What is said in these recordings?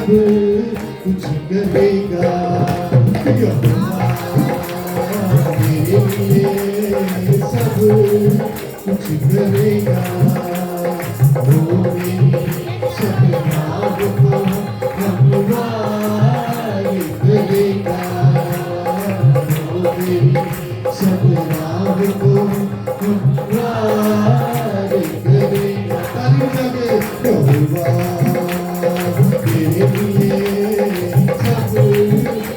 कुछ करेगा यहोवा मेरे लिए सब कुछ करेगा वो मेरी सपनाओं को हमवारी करेगा वो मेरी सपनाओं को हमवारी करेगा तारीफ लगे यहोवा मेरे लिए सब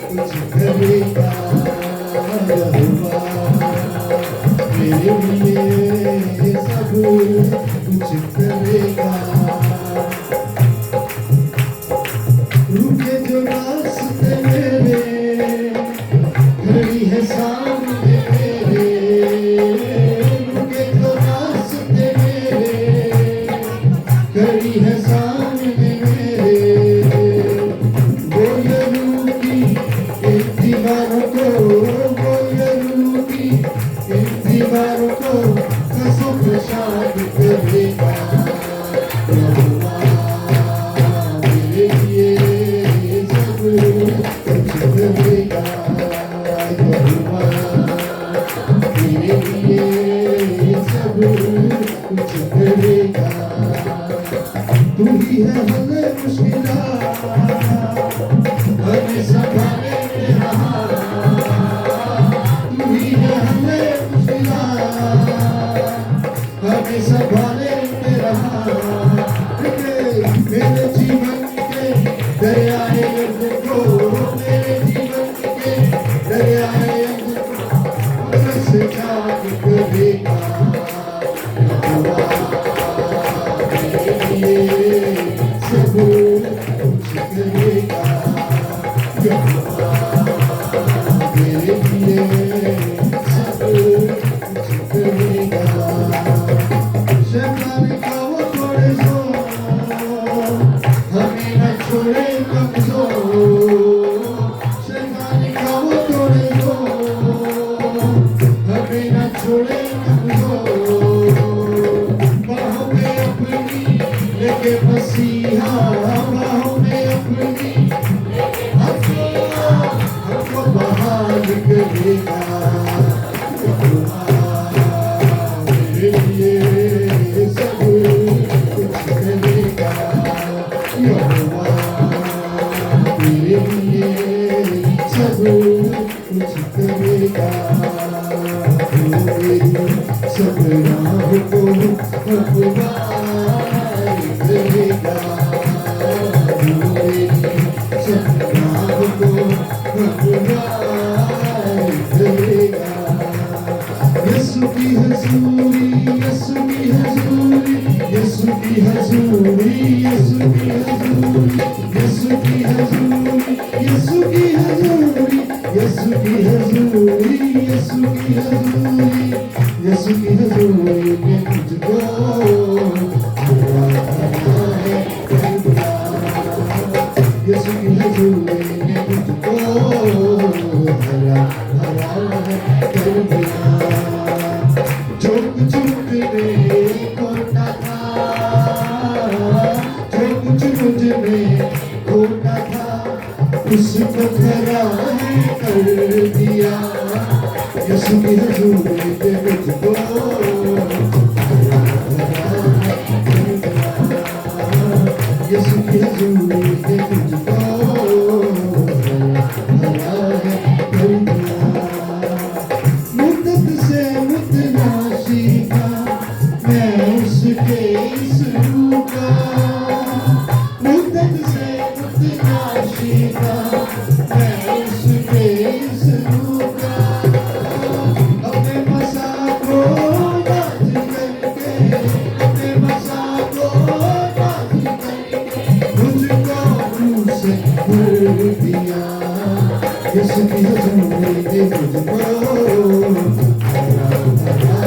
कुछ करेगा यहोवा मेरे लिए सब कुछ करेगा रुके जो रास्ते मेरे खड़ी है सामने मेरे रुके जो रास्ते मेरे खड़ी है सामने मेरे वो यरूकी इन दीवारों को वो यरूकी इन दीवारों को कसों प्रसाद करेगा यहोवा मेरे लिए सब कुछ करेगा यहोवा मेरे लिए सब कुछ करेगा तू ही है हमें मुश्किलात हमें संभाले मेरा तू ही है हमें मुश्किलात हमें संभाले मेरा मेरे जीवन के दरियाए को मेरे जीवन के दरियाए से जाग करेगा यहोवा मेरे लिए सब कुछ करेगा यहोवा मेरे लिए सब कुछ करेगा शैतान का वो थोड़े सो हमें न छोड़े कमजोर शैतान का वो थोड़े सो हमें न छोड़े कमजोर बाहों में अपनी लेके मसीहा बाहों में अपनी हमको बहाल करेगा यहोवा मेरे लिए सब कुछ करेगा यहोवा मेरे लिए सब कुछ करेगा वो मेरी सपनाओं को हमवारी करेगा वो मेरी सपनाओं को हमवारी करेगा यीशु की हजूरी यीशु की हजूरी यीशु की हजूरी यीशु की हजूरी यीशु की हजूरी यीशु की हजूरी यीशु की हजूरी यीशु की हजूरी यीशु की हजूरी में तुझको यीशु की हजूरी में तुझको हरा हरा कर दिया जो कुछ मुझे खोना था जो कुछ मुझे खोना था उसको खरा कर दिया यीशु की हजूरी में मुझको यीशु की हजूरी में मुझको कर दिया मुद्दत से मुद्दना सीखा मैं उसके इस रूप का मुद्दत से मुद्दना सीखा मैं उसके इस रूप का अपने मसा को बाज करके अपने मसा को बाज करके मुझको रूह से भर दिया यीशु की हजूरी ने मुझको हरा हरा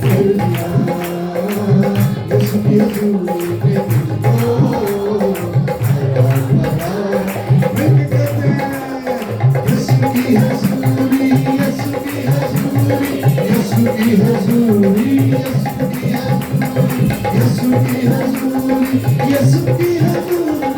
कर दिया यीशु की हजूरी ने मुझको हरा हरा कर दिया यीशु की हजूरी यीशु की हजूरी यीशु की हजूरी यीशु की हजूरी यीशु की हजूरी यीशु की हजूरी